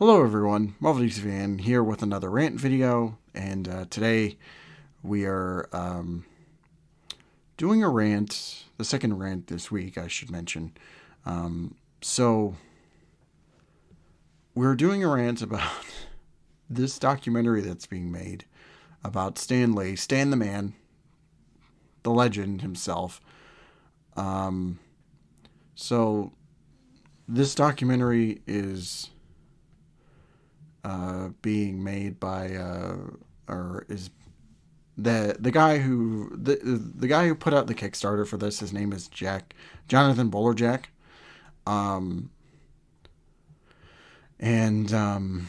Hello everyone, Marvel DC Fan here with another rant video, and today we are doing a rant, the second rant this week, I should mention. So we're doing a rant about this documentary that's being made about Stan Lee, Stan the Man, the legend himself. So this documentary is being made by or is the guy who the guy who put out the Kickstarter for this. His name is Jonathan Bolerjack, and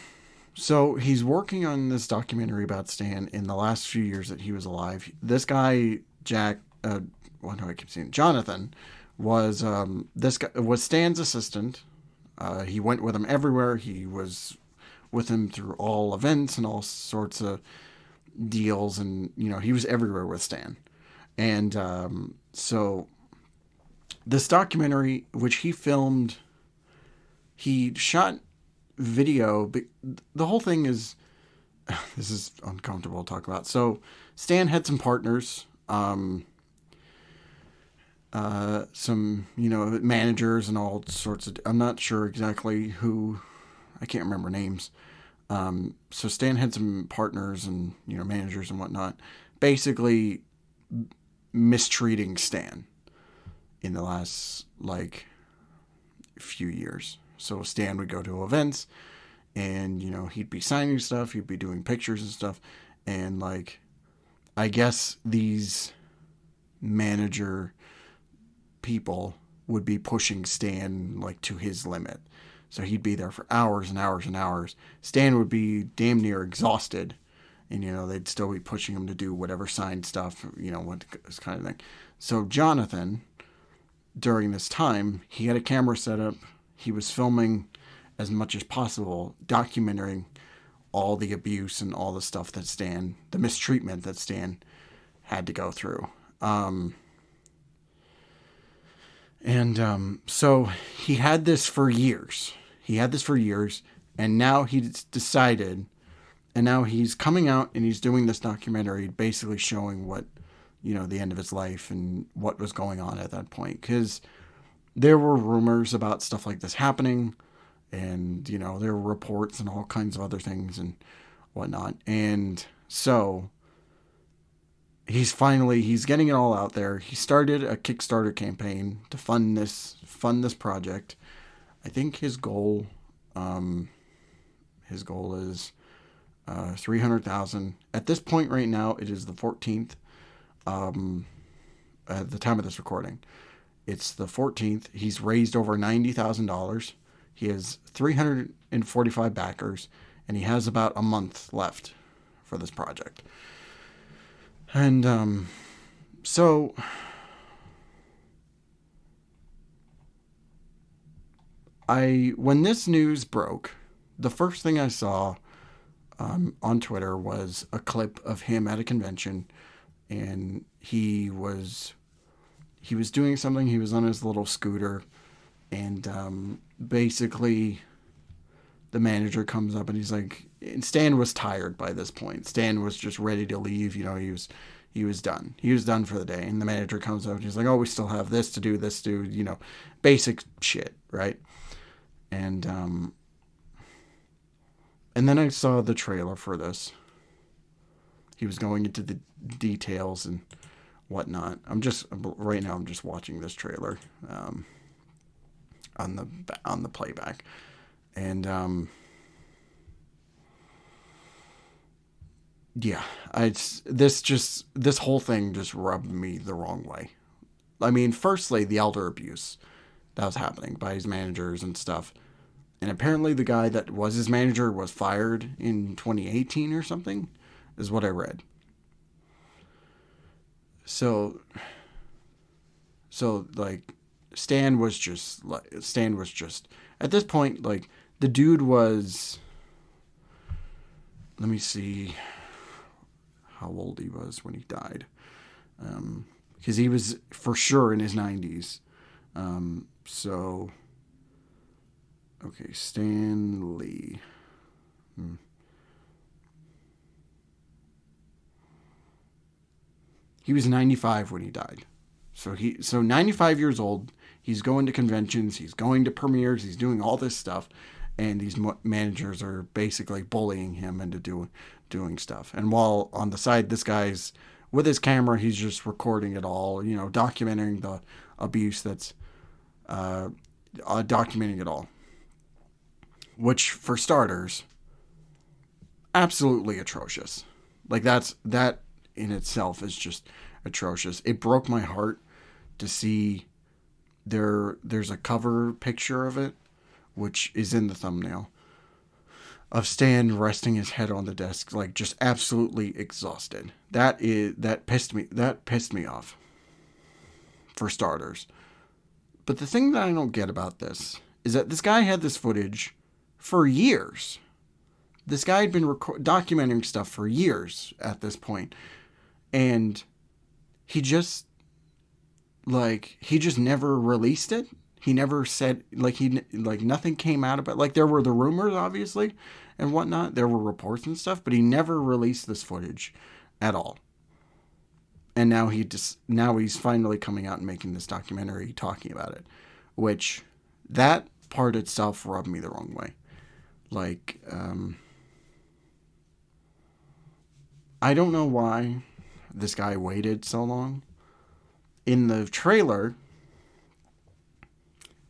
so he's working on this documentary about Stan in the last few years that he was alive. This guy why do I keep saying Jonathan was this guy was Stan's assistant. He went with him everywhere. He was with him through all events and all sorts of deals, and he was everywhere with Stan. And so this documentary, which he filmed, he shot video, but the whole thing is this is uncomfortable to talk about. So Stan had some partners, some managers and all sorts of, I'm not sure exactly who, I can't remember names. So Stan had some partners and, managers and whatnot, basically mistreating Stan in the last, few years. So Stan would go to events and, he'd be signing stuff, he'd be doing pictures and stuff. And, I guess these manager people would be pushing Stan, to his limit. So he'd be there for hours and hours and hours. Stan would be damn near exhausted. And, they'd still be pushing him to do whatever signed stuff, what this kind of thing. So Jonathan, during this time, he had a camera set up. He was filming as much as possible, documenting all the abuse and all the stuff that Stan, the mistreatment that Stan had to go through. So he had this for years. And now he's decided, and now he's coming out and he's doing this documentary basically showing what, the end of his life and what was going on at that point. Because there were rumors about stuff like this happening, and, there were reports and all kinds of other things and whatnot. And so he's getting it all out there. He started a Kickstarter campaign to fund this project. I think his goal is $300,000. At this point right now, it is the 14th. At the time of this recording, it's the 14th. He's raised over $90,000. He has 345 backers, and he has about a month left for this project. And so when this news broke, the first thing I saw on Twitter was a clip of him at a convention, and he was doing something. He was on his little scooter, and basically the manager comes up and he's like, and Stan was tired by this point. Stan was just ready to leave. He was done. He was done for the day. And the manager comes up and he's like, oh, we still have this to do, basic shit, right? And then I saw the trailer for this. He was going into the details and whatnot. Right now I'm just watching this trailer on the playback. And yeah, this whole thing just rubbed me the wrong way. I mean, firstly, the elder abuse that was happening by his managers and stuff. And apparently the guy that was his manager was fired in 2018 or something, is what I read. So Stan was just at this point, the dude was, let me see how old he was when he died. Because he was for sure in his 90s. So, okay, Stan Lee. He was 95 when he died. So 95 years old. He's going to conventions. He's going to premieres. He's doing all this stuff, and these managers are basically bullying him into doing stuff. And while on the side, this guy's with his camera, he's just recording it all. Documenting the abuse that's documenting it all. Which, for starters, absolutely atrocious. Like that in itself is just atrocious. It broke my heart to see there's a cover picture of it, which is in the thumbnail, of Stan resting his head on the desk, like just absolutely exhausted. That pissed me off, for starters. But the thing that I don't get about this is that this guy had this footage for years. This guy had been documenting stuff for years at this point, and he just never released it. He never said, nothing came out about it. Like, there were the rumors, obviously, and whatnot. There were reports and stuff, but he never released this footage at all. And now he's finally coming out and making this documentary talking about it, which that part itself rubbed me the wrong way. Like, I don't know why this guy waited so long. In the trailer,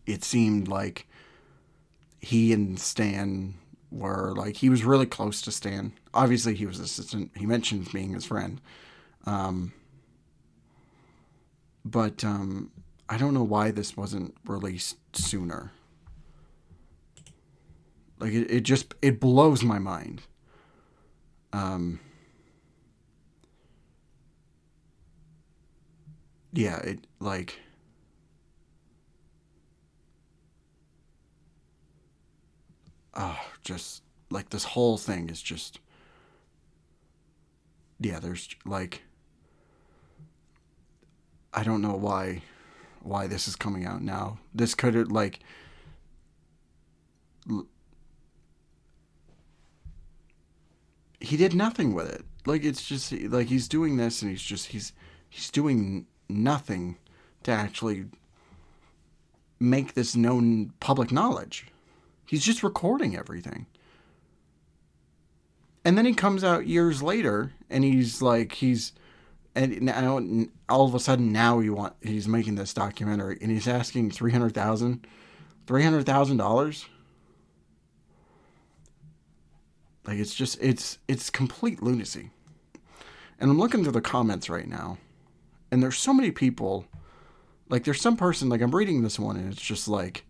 it seemed like he and Stan were, like, he was really close to Stan. Obviously, he was assistant. He mentions being his friend. But I don't know why this wasn't released sooner. Like, it blows my mind. Yeah, just, like, this whole thing is just, yeah, there's, like, I don't know why this is coming out now. This could have, like, he did nothing with it. Like, it's just, like, he's doing this, and he's doing nothing to actually make this known public knowledge. He's just recording everything. And then he comes out years later, and and now all of a sudden now he's making this documentary, and he's asking $300,000. Like, it's just, it's complete lunacy. And I'm looking through the comments right now, and there's so many people, like, there's some person, like, I'm reading this one, and it's just like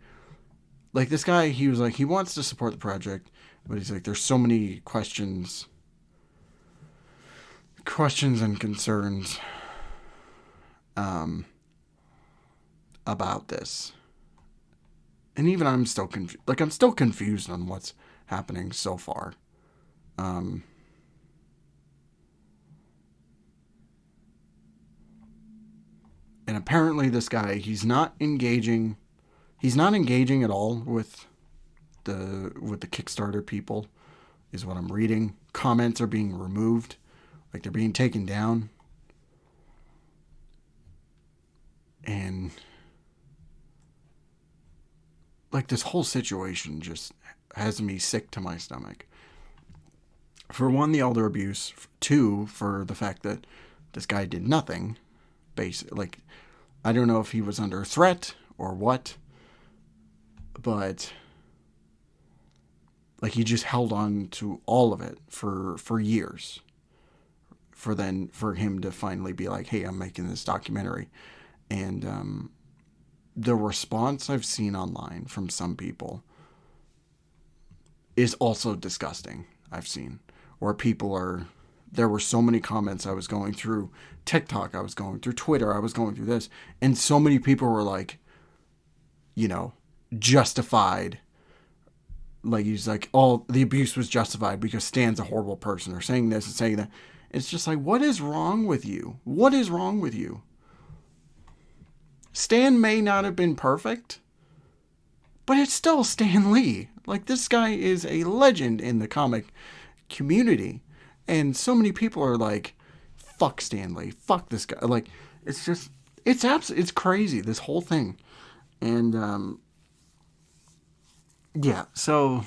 this guy, he was like, he wants to support the project, but he's like, there's so many questions and concerns about this. And even I'm still confused. Like, I'm still confused on what's happening so far. And apparently this guy, he's not engaging at all with the Kickstarter people, is what I'm reading. Comments are being removed, like, they're being taken down. And, like, this whole situation just has me sick to my stomach. For one, the elder abuse. Two, for the fact that this guy did nothing. Like, I don't know if he was under threat or what, but, like, he just held on to all of it for years. For him to finally be like, hey, I'm making this documentary. And the response I've seen online from some people is also disgusting. I've seen where there were so many comments. I was going through TikTok, I was going through Twitter, I was going through this, and so many people were like, justified. Like, he's like, oh, the abuse was justified because Stan's a horrible person, or saying this and saying that. It's just like, what is wrong with you? What is wrong with you? Stan may not have been perfect, but it's still Stan Lee. Like, this guy is a legend in the comic community. And so many people are like fuck Stanley, fuck this guy. Like, it's just, it's crazy, this whole thing. And, yeah, so,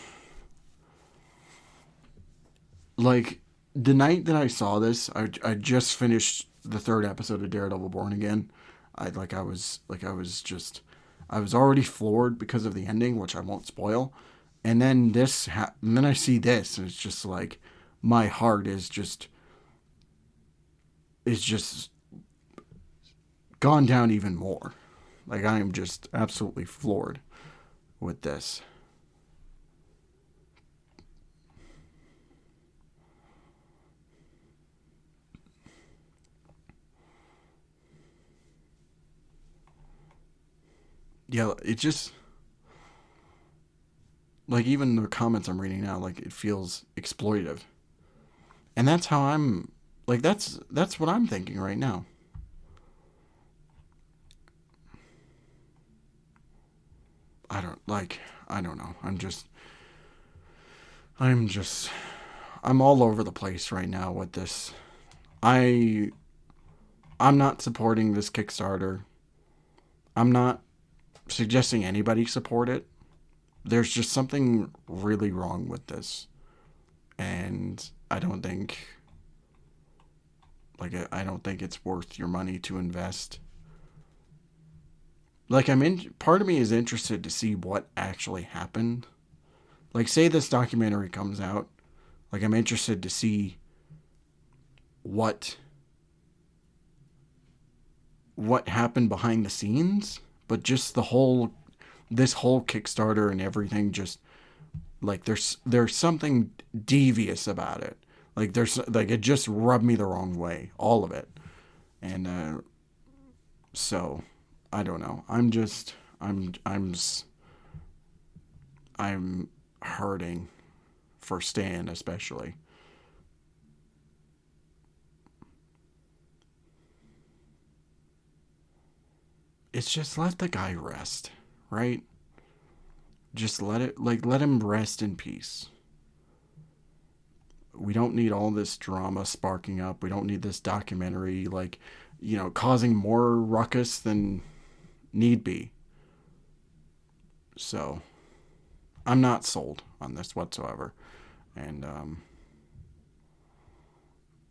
like, the night that I saw this, I just finished the third episode of Daredevil Born Again. I was already floored because of the ending, which I won't spoil. And then and then I see this, and it's just like, my heart is just gone down even more. Like, I am just absolutely floored with this. Yeah, it just, like, even the comments I'm reading now, like, it feels exploitive. And that's how I'm, like, that's what I'm thinking right now. I don't like I don't know. I'm just I'm all over the place right now with this. I I'm not supporting this Kickstarter. I'm not suggesting anybody support it. There's just something really wrong with this. And I don't think it's worth your money to invest. Like, part of me is interested to see what actually happened. Like, say this documentary comes out, like, I'm interested to see what what happened behind the scenes, but just this whole Kickstarter and everything, just like, there's something devious about it. Like, it just rubbed me the wrong way, all of it. And so I don't know. I'm hurting for Stan, especially. It's just, let the guy rest, right? Just let him rest in peace. We don't need all this drama sparking up. We don't need this documentary, like, causing more ruckus than need be. So, I'm not sold on this whatsoever. And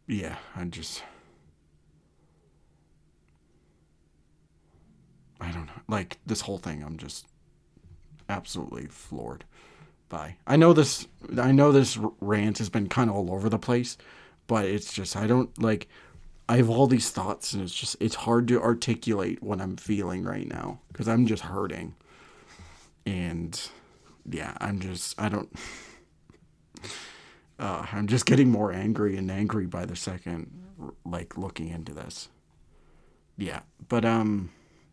yeah, I don't know. Like, this whole thing, I'm just absolutely floored by. I know this rant has been kind of all over the place, but it's just, I don't like I have all these thoughts, and it's hard to articulate what I'm feeling right now, cuz I'm just hurting. And yeah, I don't I'm just getting more angry and angry by the second, like, looking into this. Yeah, but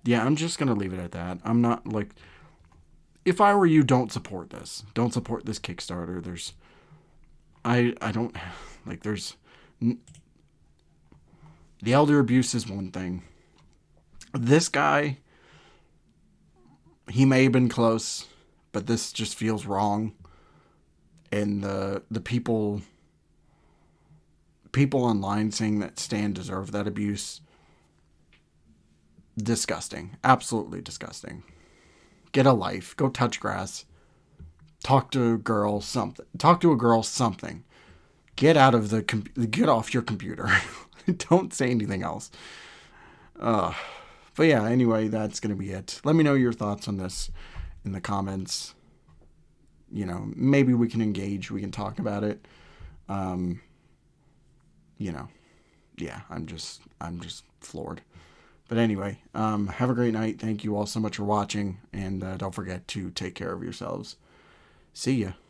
yeah, I'm just going to leave it at that. I'm not, like, if I were you, don't support this. Don't support this Kickstarter. I don't, like, the elder abuse is one thing. This guy, he may have been close, but this just feels wrong. And the people online saying that Stan deserved that abuse, disgusting. Absolutely disgusting. Get a life. Go touch grass. Talk to a girl, something. Talk to a girl, something. Get off your computer. Don't say anything else. But yeah, anyway, that's going to be it. Let me know your thoughts on this in the comments. Maybe we can engage. We can talk about it. Um, you know, yeah, I'm just floored. But anyway, have a great night. Thank you all so much for watching. And don't forget to take care of yourselves. See ya.